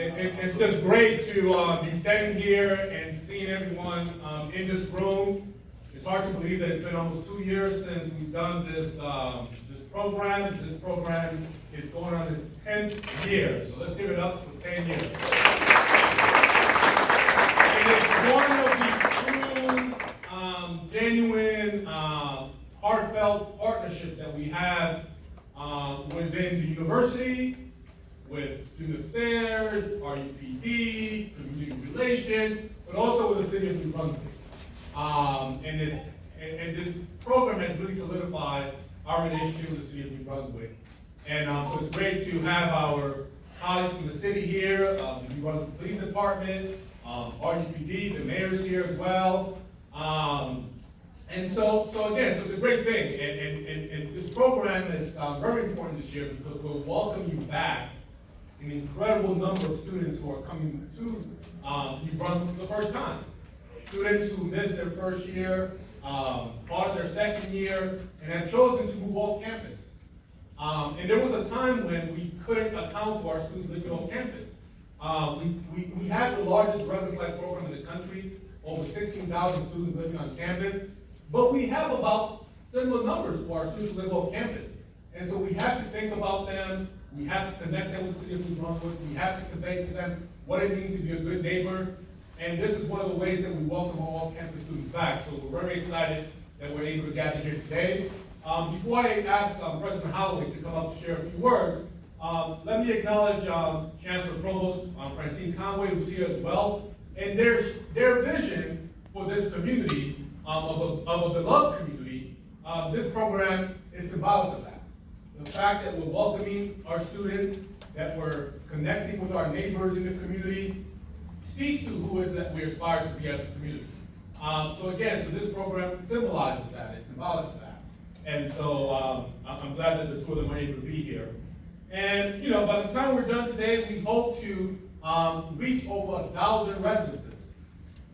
It's just great to be standing here and seeing everyone in this room. It's hard to believe that it's been almost 2 years since we've done this program. This program is going on its 10th year, so let's give it up for 10 years. And it's one of the true, genuine, heartfelt partnerships that we have within the university, with student affairs, RUPD, community relations, but also with the city of New Brunswick. And this program has really solidified our relationship with the city of New Brunswick. And so it's great to have our colleagues from the city here, the New Brunswick Police Department, RUPD, the mayor's here as well. And so again, so it's a great thing. And this program is very important this year because we'll welcome you back an incredible number of students who are coming to New Brunswick for the first time. Students who missed their first year, part of their second year, and have chosen to move off campus. And there was a time when we couldn't account for our students living off campus. We have the largest residence-like program in the country, over 16,000 students living on campus, but we have about similar numbers for our students who live off campus. And so we have to think about them. We have to connect them with the city of New Brunswick. We have to convey to them what it means to be a good neighbor. And this is one of the ways that we welcome all campus students back. So we're very excited that we're able to gather here today. Before I ask President Holloway to come up to share a few words, let me acknowledge Chancellor Provost Francine Conway, who's here as well. And their vision for this community, of a beloved community, this program is symbolic of that. The fact that we're welcoming our students, that we're connecting with our neighbors in the community, speaks to who is that we aspire to be as a community. So again, so this program symbolizes that, it's symbolic of that. And so I'm glad that the two of them are able to be here. And you know, by the time we're done today, we hope to reach over 1,000 residences.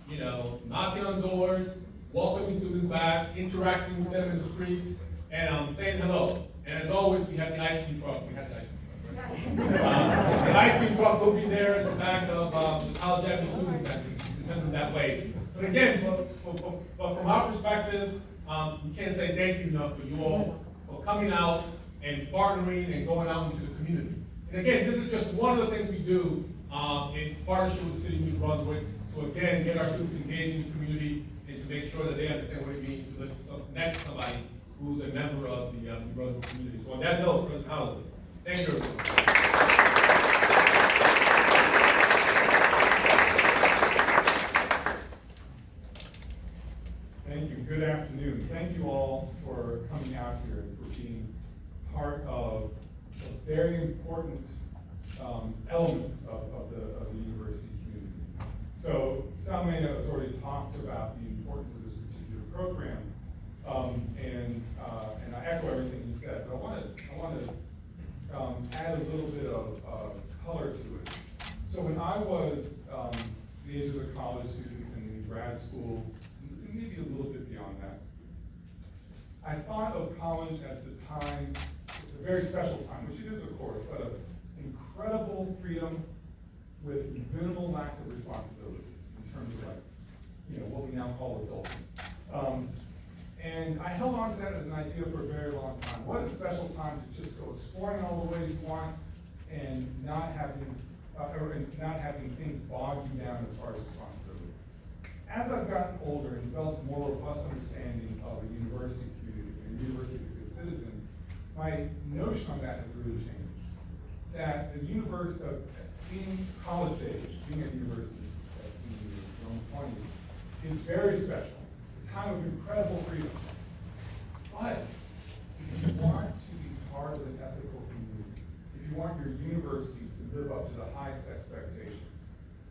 You know, knocking on doors, welcoming students back, interacting with them in the streets, and saying hello. And as always, we have the ice cream truck. We have the ice cream truck, right? The ice cream truck will be there at the back of the College Avenue Student Center. You can send them that way. But again, but from our perspective, we can't say thank you enough for you all for coming out and partnering and going out into the community. And again, this is just one of the things we do in partnership with the City of New Brunswick to again get our students engaged in the community and to make sure that they understand what it means to live next to somebody who's a member of the New Brunswick community. So on that note, President Howard, thank you. Thank you. Good afternoon. Thank you all for coming out here and for being part of a very important element of the university community. So Salmena has already talked about the importance of this particular program, and I echo everything he said. But I want to add a little bit of color to it. So when I was the age of the college students in grad school, maybe a little bit beyond that, I thought of college as the time, a very special time, which it is of course, but an incredible freedom with minimal lack of responsibility in terms of like, you know, what we now call adulting. And I held on to that as an idea for a very long time. What a special time to just go exploring all the ways you want and not having things bog you down as far as responsibility. As I've gotten older and developed a more robust understanding of a university community and a university as a good citizen, my notion on that has really changed. That the university, being college age, being at university in your own 20s, is very special. A time of incredible freedom. But if you want to be part of an ethical community, if you want your university to live up to the highest expectations,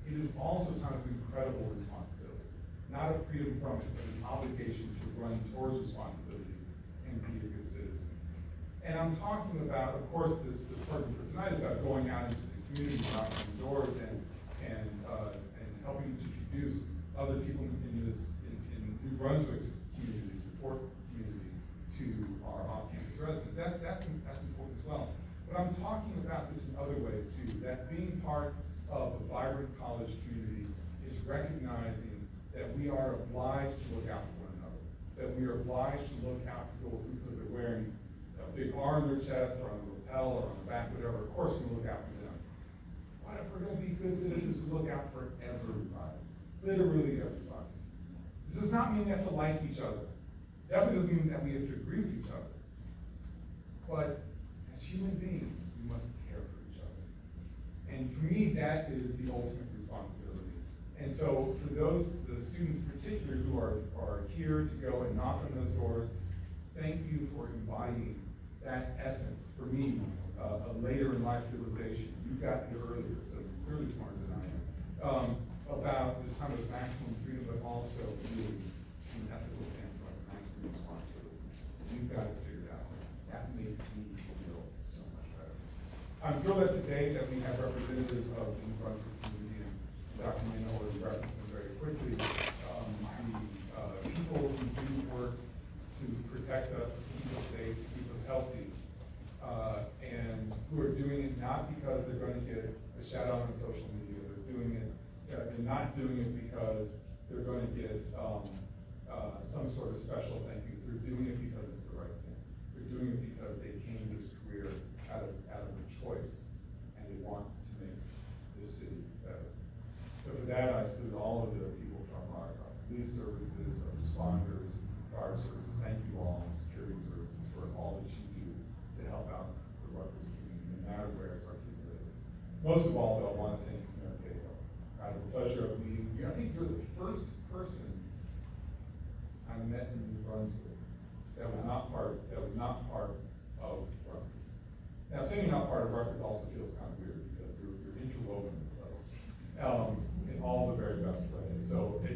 it is also a time of incredible responsibility. Not a freedom from it, but an obligation to run towards responsibility and be a good citizen. And I'm talking about, of course, this program for tonight is about going out into the community, knocking on doors, and helping to introduce other people in New Brunswick's community, support community, to our off-campus residents. That's important as well. But I'm talking about this in other ways too. That being part of a vibrant college community is recognizing that we are obliged to look out for one another. That we are obliged to look out for people because they're wearing a big R on their chest or on the lapel or on the back, whatever. Of course we look out for them. But if we're going to be good citizens, we look out for everybody. Literally everybody. This does not mean we have to like each other. Definitely doesn't mean that we have to agree with each other. But as human beings, we must care for each other. And for me, that is the ultimate responsibility. And so for the students in particular who are here to go and knock on those doors, thank you for embodying that essence. For me, a later in life realization. You got here earlier, so you're clearly smarter than I am. About this kind of maximum freedom, but also really, from an ethical standpoint, maximum responsibility. You've got it figured out. That makes me feel so much better. I'm thrilled that today that we have representatives of the New Brunswick community, and Dr. Mano already referenced them very quickly. The people who do work to protect us, to keep us safe, to keep us healthy, and who are doing it not because they're going to get a shout out on social media. They're not doing it because they're going to get some sort of special thank you. They're doing it because it's the right thing. They're doing it because they came to this career out of a choice, and they want to make this city better. So for that, I salute all of the people from our police services, our responders, fire services. Thank you all, security services, for all that you do to help out the Rutgers community, no matter where it's articulated. Most of all, though, I want to thank you, Mayor Cahill. I had the pleasure of meeting you. I think you're the first person I met in New Brunswick that was not part of Rutgers. Now, saying not part of Rutgers also feels kind of weird because you're interwoven in the place, in all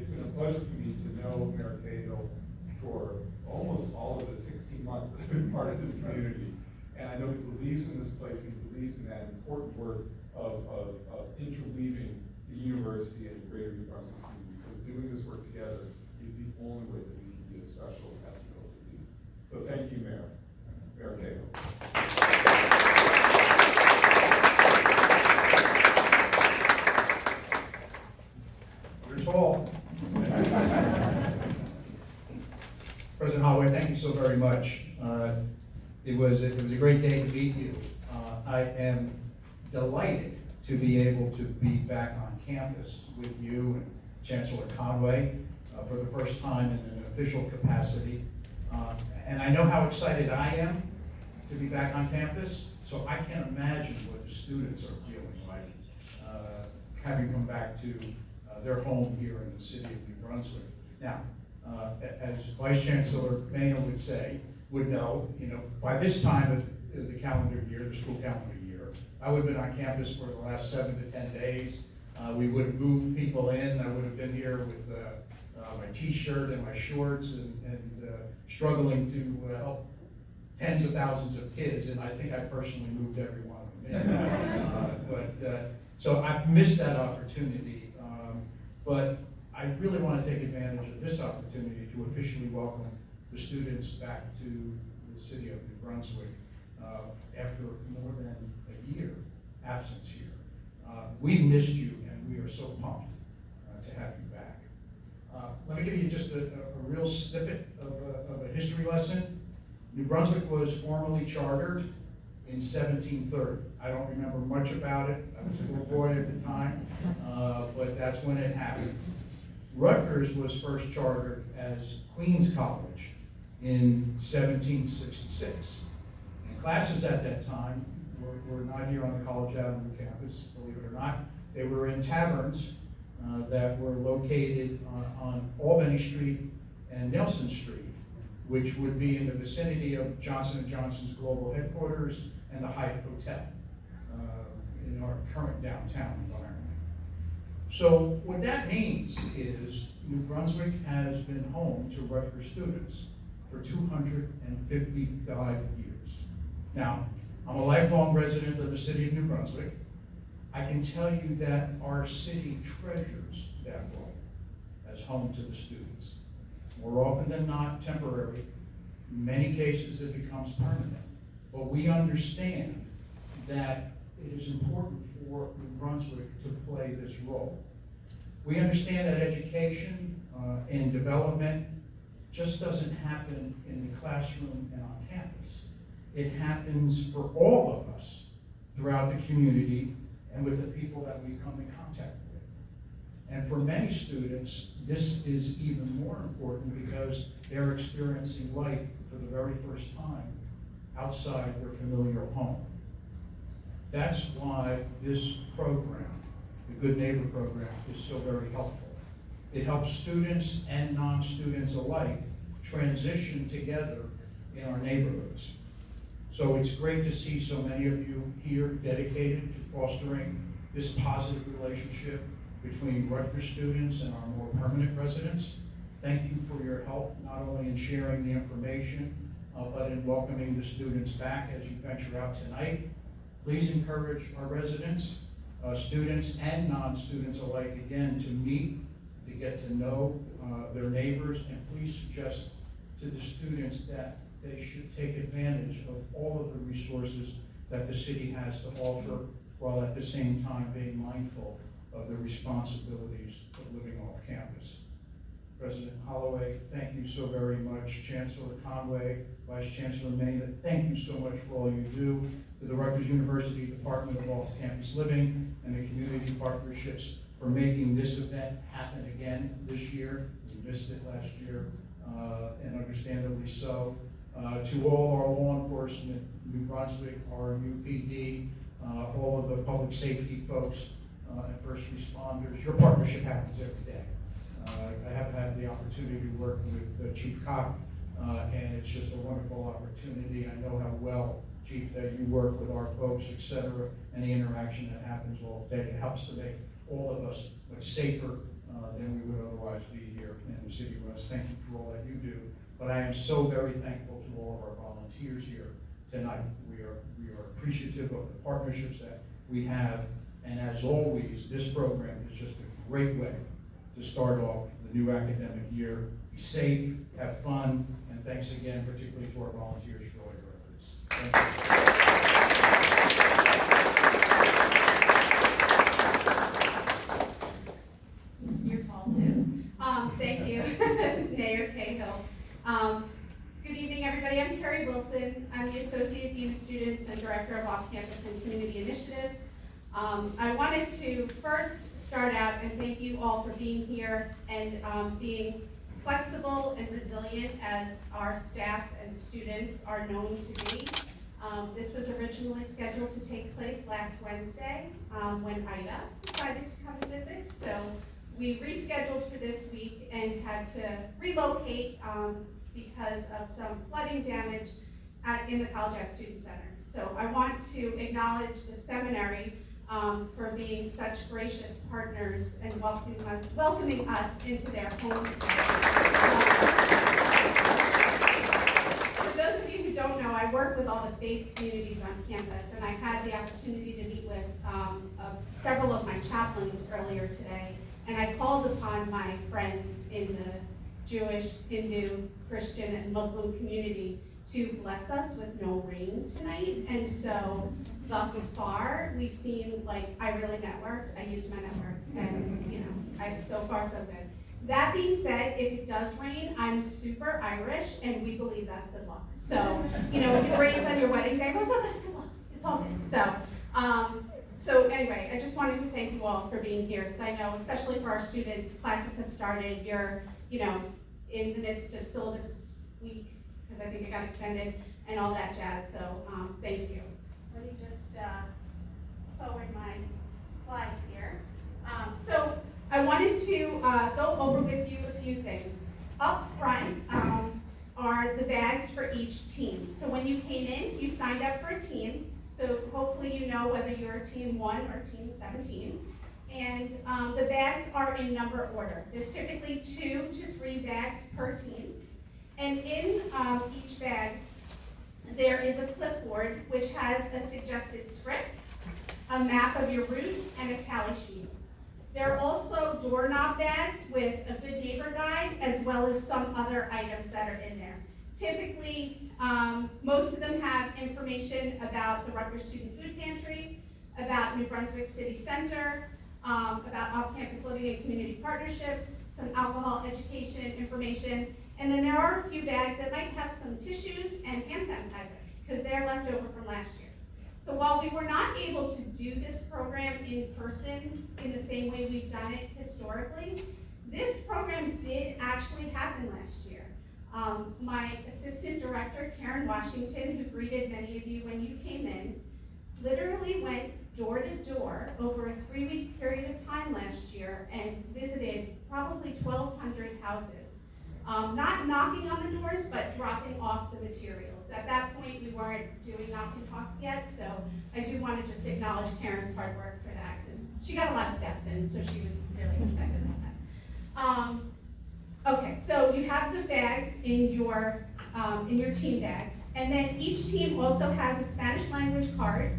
it's been a pleasure for me to know Mayor Cahill for almost all of the 16 months that I've been part of this community. And I know he believes in this place, and he believes in that important work of interweaving the university and the greater New Brunswick community, because doing this work together is the only way that we can be as special as we hope to be. So thank you, Mayor Cahill. You're tall. President Holloway, thank you so very much. It was a great day to meet you. I am delighted to be able to be back on campus with you and Chancellor Conway for the first time in an official capacity. And I know how excited I am to be back on campus, so I can't imagine what the students are feeling like having come back to their home here in the city of New Brunswick. Now, as Vice Chancellor Maynard would know, by this time of the calendar year, the school calendar year, I would have been on campus for the last 7 to 10 days. We would have moved people in. I would have been here with my t-shirt and my shorts and struggling to help tens of thousands of kids, and I think I personally moved every one of them in. So I've missed that opportunity, but I really want to take advantage of this opportunity to officially welcome the students back to the city of New Brunswick after more than a year absence here. We missed you, and we are so pumped to have you back. Let me give you just a real snippet of a history lesson. New Brunswick was formally chartered in 1730. I don't remember much about it. I was a little boy at the time, but that's when it happened. Rutgers was first chartered as Queen's College in 1766. And classes at that time were not here on the College Avenue campus, believe it or not. They were in taverns that were located on Albany Street and Nelson Street, which would be in the vicinity of Johnson & Johnson's global headquarters and the Hyatt Hotel in our current downtown environment. So what that means is New Brunswick has been home to Rutgers students for 255 years. Now, I'm a lifelong resident of the city of New Brunswick. I can tell you that our city treasures that role as home to the students. More often than not, temporary. In many cases, it becomes permanent. But we understand that it is important for New Brunswick to play this role. We understand that education and development just doesn't happen in the classroom and on campus. It happens for all of us throughout the community and with the people that we come in contact with. And for many students, this is even more important because they're experiencing life for the very first time outside their familiar home. That's why this program, the Good Neighbor Program, is so very helpful. It helps students and non-students alike transition together in our neighborhoods. So it's great to see so many of you here dedicated to fostering this positive relationship between Rutgers students and our more permanent residents. Thank you for your help, not only in sharing the information, but in welcoming the students back as you venture out tonight. Please encourage our residents, students and non-students alike, again, to meet, to get to know their neighbors, and please suggest to the students that they should take advantage of all of the resources that the city has to offer, while at the same time being mindful of the responsibilities of living off campus. President Holloway, thank you so very much. Chancellor Conway, Vice Chancellor Maynard, thank you so much for all you do. To the Rutgers University Department of Off-Campus Living and the community partnerships for making this event happen again this year. We missed it last year, and understandably so. To all our law enforcement, New Brunswick, our UPD, all of the public safety folks and first responders, your partnership happens every day. I have had the opportunity to work with Chief Cock, and it's just a wonderful opportunity. I know how well, Chief, that you work with our folks, et cetera, and the interaction that happens all day. It helps to make all of us much safer than we would otherwise otherwise be here in the city of West. Thank you for all that you do. But I am so very thankful to all of our volunteers here tonight. We are appreciative of the partnerships that we have. And as always, this program is just a great way to start off the new academic year. Be safe, have fun, and thanks again, particularly to our volunteers for all your efforts. Thank you. Your call too. Thank you, Mayor Cahill. Good evening, everybody. I'm Carrie Wilson. I'm the Associate Dean of Students and Director of Off-Campus and Community Initiatives. I wanted to first start out and thank you all for being here and being flexible and resilient as our staff and students are known to be. This was originally scheduled to take place last Wednesday when Ida decided to come and visit. So we rescheduled for this week and had to relocate because of some flooding damage in the College Ave Student Center. So I want to acknowledge the seminary for being such gracious partners and welcoming us into their homes. For those of you who don't know, I work with all the faith communities on campus, and I had the opportunity to meet with several of my chaplains earlier today, and I called upon my friends in the Jewish, Hindu, Christian, and Muslim community to bless us with no rain tonight. And so thus far, we seem like I really networked. I used my network, and so far so good. That being said, if it does rain, I'm super Irish, and we believe that's good luck. So, if it rains on your wedding day, well, that's good luck. It's all good. So anyway, I just wanted to thank you all for being here, because I know, especially for our students, classes have started. You're, in the midst of syllabus week, because I think it got extended, and all that jazz. So thank you. Let me just forward my slides here. So I wanted to go over with you a few things. Up front are the bags for each team. So when you came in, you signed up for a team. So hopefully you know whether you're team 1 or team 17. And the bags are in number order. There's typically 2 to 3 bags per team. And in each bag, there is a clipboard which has a suggested script, a map of your route, and a tally sheet. There are also doorknob bags with a good neighbor guide, as well as some other items that are in there. Typically, most of them have information about the Rutgers Student Food Pantry, about New Brunswick City Center, about off-campus living and community partnerships, some alcohol education information, and then there are a few bags that might have some tissues and hand sanitizer, because they're left over from last year. So while we were not able to do this program in person in the same way we've done it historically, this program did actually happen last year. My assistant director, Karen Washington, who greeted many of you when you came in, literally went door to door over a 3-week period of time last year and visited probably 1,200 houses. Not knocking on the doors, but dropping off the materials. At that point, we weren't doing knock and talks yet, so I do want to just acknowledge Karen's hard work for that, because she got a lot of steps in, so she was really excited about that. Okay, so you have the bags in your team bag, and then each team also has a Spanish language card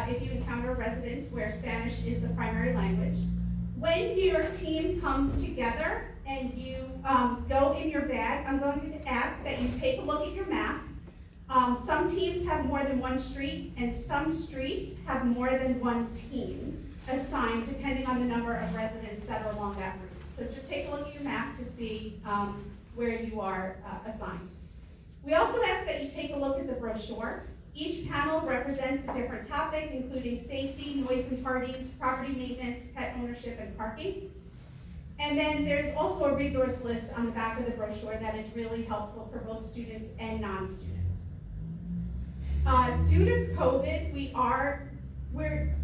if you encounter residents where Spanish is the primary language. When your team comes together and you go in your bag, I'm going to ask that you take a look at your map. Some teams have more than one street, and some streets have more than one team assigned, depending on the number of residents that are along that route. So just take a look at your map to see where you are assigned. We also ask that you take a look at the brochure. Each panel represents a different topic, including safety, noise and parties, property maintenance, pet ownership, and parking. And then there's also a resource list on the back of the brochure that is really helpful for both students and non-students. Due to COVID,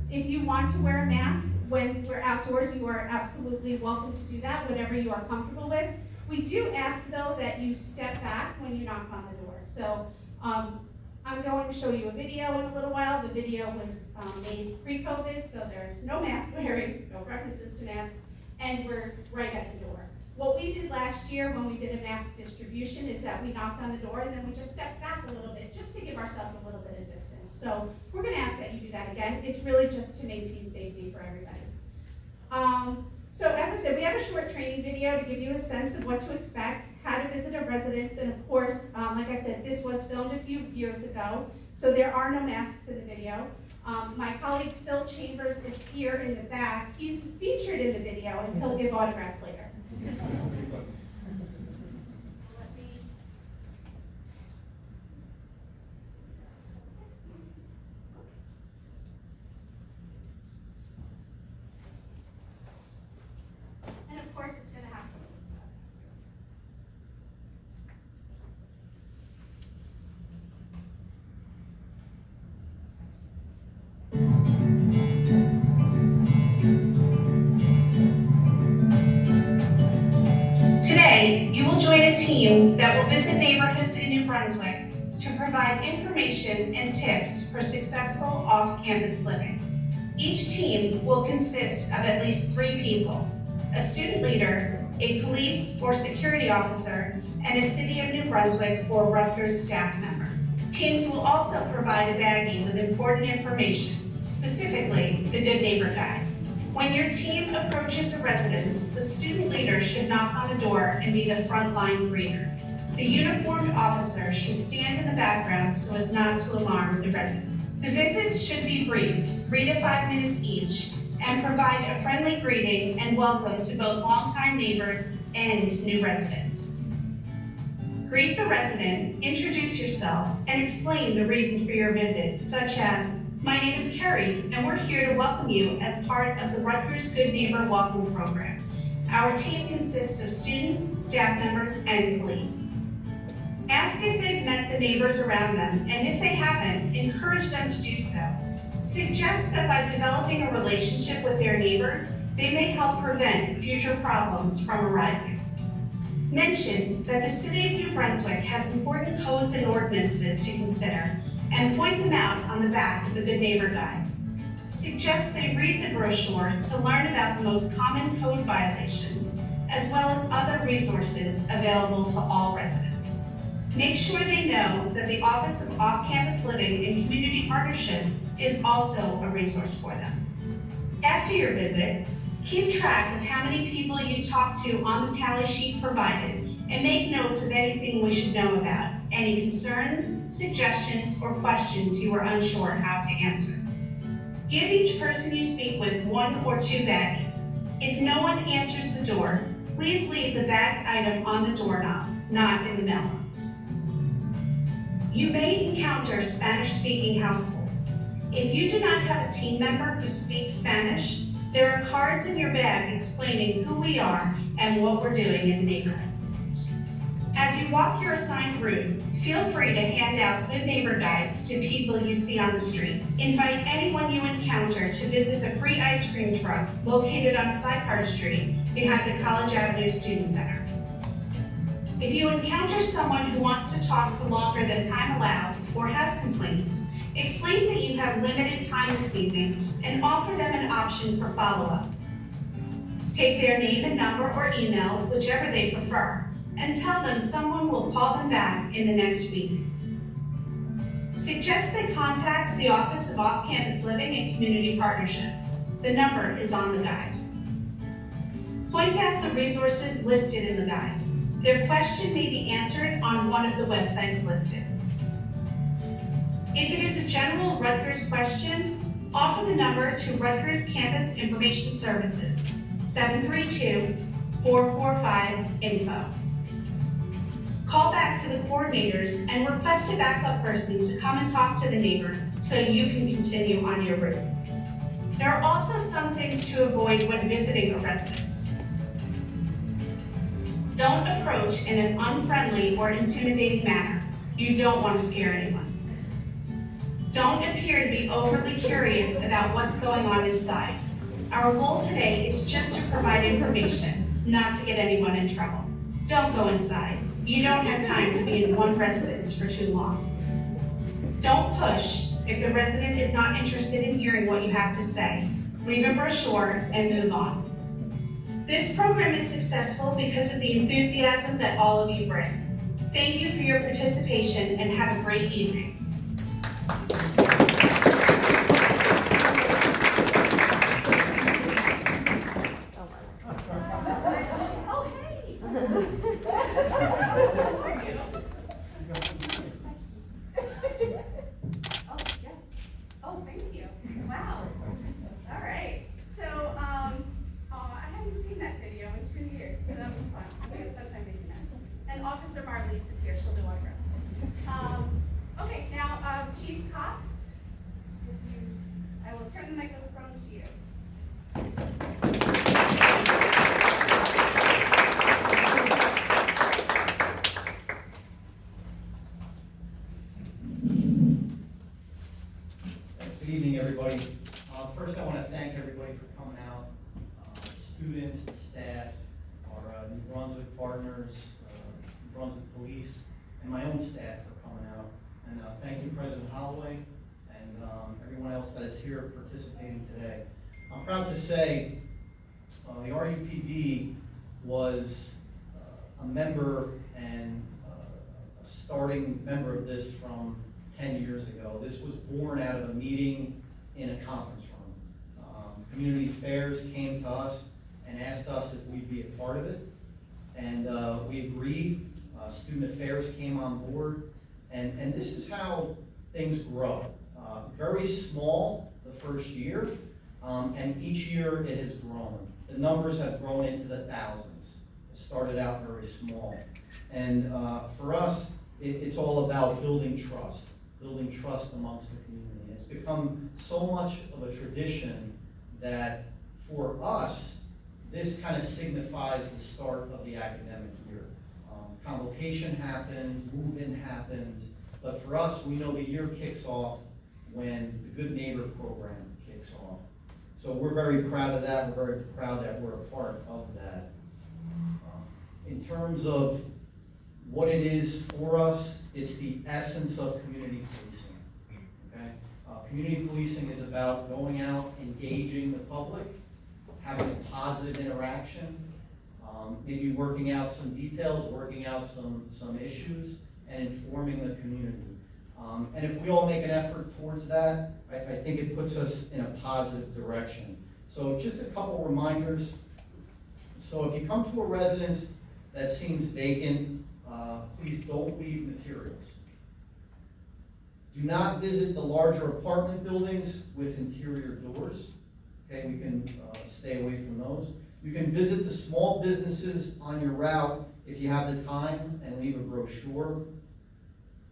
if you want to wear a mask when we're outdoors, you are absolutely welcome to do that, whatever you are comfortable with. We do ask, though, that you step back when you knock on the door. So I'm going to show you a video in a little while. The video was made pre-COVID, so there's no mask wearing, no references to masks, and we're right at the door. What we did last year when we did a mass distribution is that we knocked on the door and then we just stepped back a little bit, just to give ourselves a little bit of distance. So we're gonna ask that you do that again. It's really just to maintain safety for everybody. So as I said, we have a short training video to give you a sense of what to expect, how to visit a residence, and of course, like I said, this was filmed a few years ago, so there are no masks in the video. My colleague Phil Chambers is here in the back. He's featured in the video, and he'll give autographs later. And of course, it's gonna happen. Today, you will join a team that will visit neighborhoods in New Brunswick to provide information and tips for successful off-campus living. Each team will consist of at least 3 people: a student leader, a police or security officer, and a City of New Brunswick or Rutgers staff member. Teams will also provide a baggie with important information, specifically the Good Neighbor Guide. When your team approaches a residence, the student leader should knock on the door and be the frontline greeter. The uniformed officer should stand in the background so as not to alarm the resident. The visits should be brief, 3 to 5 minutes each, and provide a friendly greeting and welcome to both longtime neighbors and new residents. Greet the resident, introduce yourself, and explain the reason for your visit, such as, "My name is Carrie, and we're here to welcome you as part of the Rutgers Good Neighbor Welcome Program. Our team consists of students, staff members, and police." Ask if they've met the neighbors around them, and if they haven't, encourage them to do so. Suggest that by developing a relationship with their neighbors, they may help prevent future problems from arising. Mention that the City of New Brunswick has important codes and ordinances to consider, and point them out on the back of the Good Neighbor Guide. Suggest they read the brochure to learn about the most common code violations, as well as other resources available to all residents. Make sure they know that the Office of Off-Campus Living and Community Partnerships is also a resource for them. After your visit, keep track of how many people you talked to on the tally sheet provided, and make notes of anything we should know about, any concerns, suggestions, or questions you are unsure how to answer. Give each person you speak with 1 or 2 baggies. If no one answers the door, please leave the bagged item on the doorknob, not in the mailbox. You may encounter Spanish-speaking households. If you do not have a team member who speaks Spanish, there are cards in your bag explaining who we are and what we're doing in the neighborhood. As you walk your assigned route, feel free to hand out Good Neighbor Guides to people you see on the street. Invite anyone you encounter to visit the free ice cream truck located on Cypart Street behind the College Avenue Student Center. If you encounter someone who wants to talk for longer than time allows or has complaints, explain that you have limited time this evening and offer them an option for follow-up. Take their name and number or email, whichever they prefer, and tell them someone will call them back in the next week. Suggest they contact the Office of Off-Campus Living and Community Partnerships. The number is on the guide. Point out the resources listed in the guide. Their question may be answered on one of the websites listed. If it is a general Rutgers question, offer the number to Rutgers Campus Information Services, 732-445-INFO. Call back to the coordinators and request a backup person to come and talk to the neighbor so you can continue on your route. There are also some things to avoid when visiting a residence. Don't approach in an unfriendly or intimidating manner. You don't want to scare anyone. Don't appear to be overly curious about what's going on inside. Our goal today is just to provide information, not to get anyone in trouble. Don't go inside. You don't have time to be in one residence for too long. Don't push if the resident is not interested in hearing what you have to say. Leave a brochure and move on. This program is successful because of the enthusiasm that all of you bring. Thank you for your participation and have a great evening. Oh, hey. Oh, yes. Oh, thank you. Wow. All right. So, I haven't seen that video in 2 years, so that was fun. I'm gonna put that making that. And Officer Marlise is here. She'll do our rest. Okay, now, Chief Cop, I will turn the microphone to you. Good evening, everybody. First, I want to thank everybody for coming out, students, the staff, our New Brunswick partners, New Brunswick Police, and my own staff for coming out. And thank you, President Holloway, and everyone else that is here participating today. I'm proud to say the RUPD was a member and a starting member of this from 10 years ago. This was born out of a meeting in a conference room. Community Affairs came to us and asked us if we'd be a part of it, and we agreed. Student Affairs came on board, and this is how things grow. Very small the first year, and each year it has grown. The numbers have grown into the thousands. It started out very small. And for us, it's all about building trust amongst the community. It's become so much of a tradition that for us, this kind of signifies the start of the academic year. Convocation happens, move-in happens, but for us, we know the year kicks off when the Good Neighbor program kicks off. So we're very proud of that. We're very proud that we're a part of that. In terms of what it is for us, it's the essence of community policing. Okay? Community policing is about going out, engaging the public, having a positive interaction, maybe working out some details, working out some issues, and informing the community. And if we all make an effort towards that, I think it puts us in a positive direction. So just a couple reminders. So if you come to a residence that seems vacant, please don't leave materials. Do not visit the larger apartment buildings with interior doors. Okay, we can stay away from those. You can visit the small businesses on your route if you have the time and leave a brochure.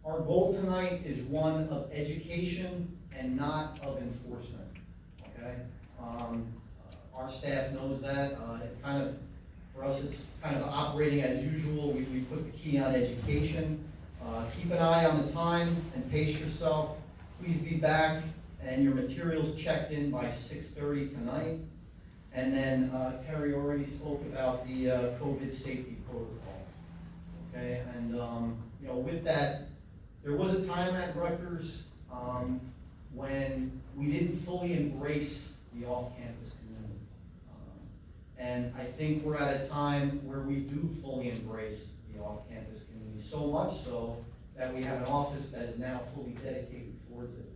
Our goal tonight is one of education and not of enforcement. Okay, our staff knows that. For us, it's kind of operating as usual. We put the key on education. Keep an eye on the time and pace yourself. Please be back and your materials checked in by 6:30 tonight. And then Carrie already spoke about the COVID safety protocol. Okay, and with that, there was a time at Rutgers when we didn't fully embrace the off-campus community. And I think we're at a time where we do fully embrace the off-campus community, so much so that we have an office that is now fully dedicated towards it.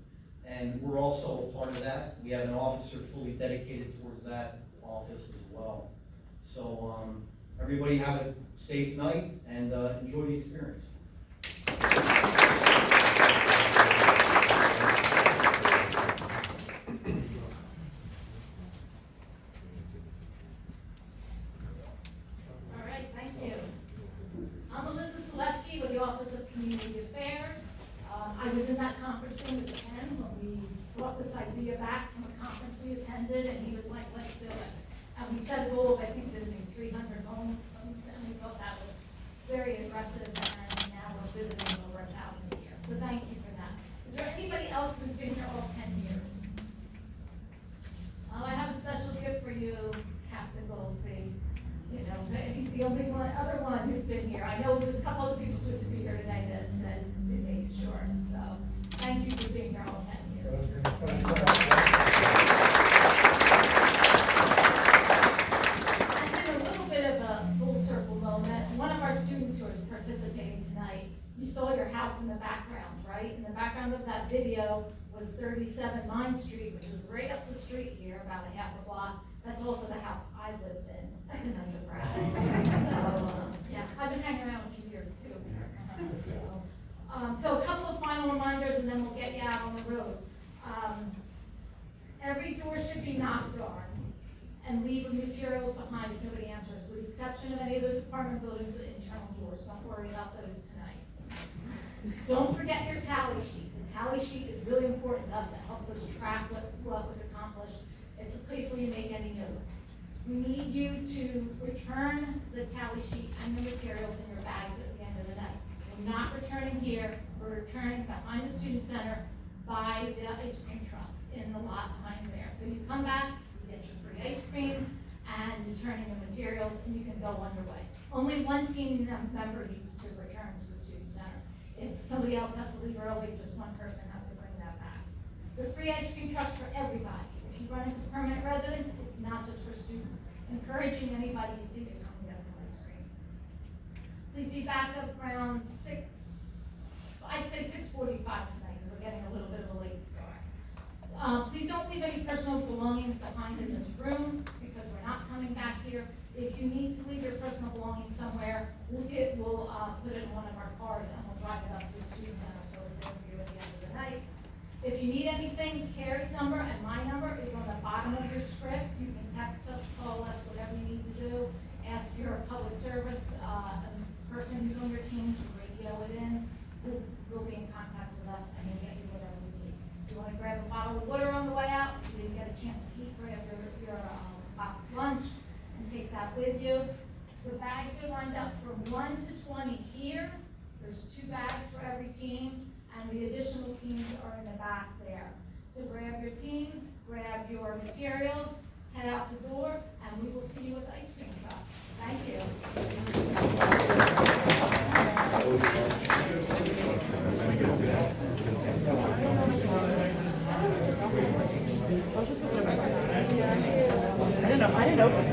And we're also a part of that. We have an officer fully dedicated towards that office as well. So everybody have a safe night and enjoy the experience. Community Affairs. I was in that conference room with Ken when we brought this idea back from a conference we attended, and he was like, let's do it. And we set a goal of, I think, visiting 300 homes, and we thought that was very aggressive, and now we're visiting over 1,000 a year. So thank you for that. Is there anybody else who's been here all 10 years? I have a special gift for you, Captain Goldsby. You know, he's the only other one who's been here. I know there's a couple other people supposed to be here today that did make sure. So thank you for being here all 10 years. And then a students who are participating tonight, you saw your house in the background, right? In the background of that video was 37 Mine Street, which is right up the street here, about a half a block. That's also the house I lived in as an undergrad. So, yeah, I've been hanging around a few years too. So a couple of final reminders and then we'll get you out on the road. Every door should be knocked on and leave the materials behind if nobody answers, with the exception of any of those apartment buildings with internal doors. Don't worry about those tonight. Don't forget your tally sheet. The tally sheet is really important to us. It helps us track what was accomplished. It's a place where you make any notes. We need you to return the tally sheet and the materials in your bags at the end of the night. We're not returning here, we're returning behind the student center by the ice cream truck in the lot behind there. So you come back, you get your free ice cream, and you turn in your materials, and you can go on your way. Only one team member needs to return to the student center. If somebody else has to leave early, just one person has to bring that back. The free ice cream truck's for everybody. If you run into permanent residents, it's not just for students. Encouraging anybody you see to come get some ice cream. Please be back up around 6:45 tonight, because we're getting a little bit of a late start. Please don't leave any personal belongings behind in this room, because we're not coming back here. If you need to leave your personal belongings somewhere, we'll put it in one of our cars and we'll drive it up to the student center so it's there for you at the end of the night. If you need anything, Carrie's number and my number is on the bottom of your script. You can text us, call us, whatever you need to do. Ask your public service, person who's on your team to radio it in. We'll be in contact with us and we'll get you whatever you need. If you want to grab a bottle of water on the way out, if you didn't get a chance to eat, grab your box lunch and take that with you. The bags are lined up from 1 to 20 here. There's 2 bags for every team. And the additional teams are in the back there. So grab your teams, grab your materials, head out the door, and we will see you at the ice cream truck. Thank you. I didn't open it.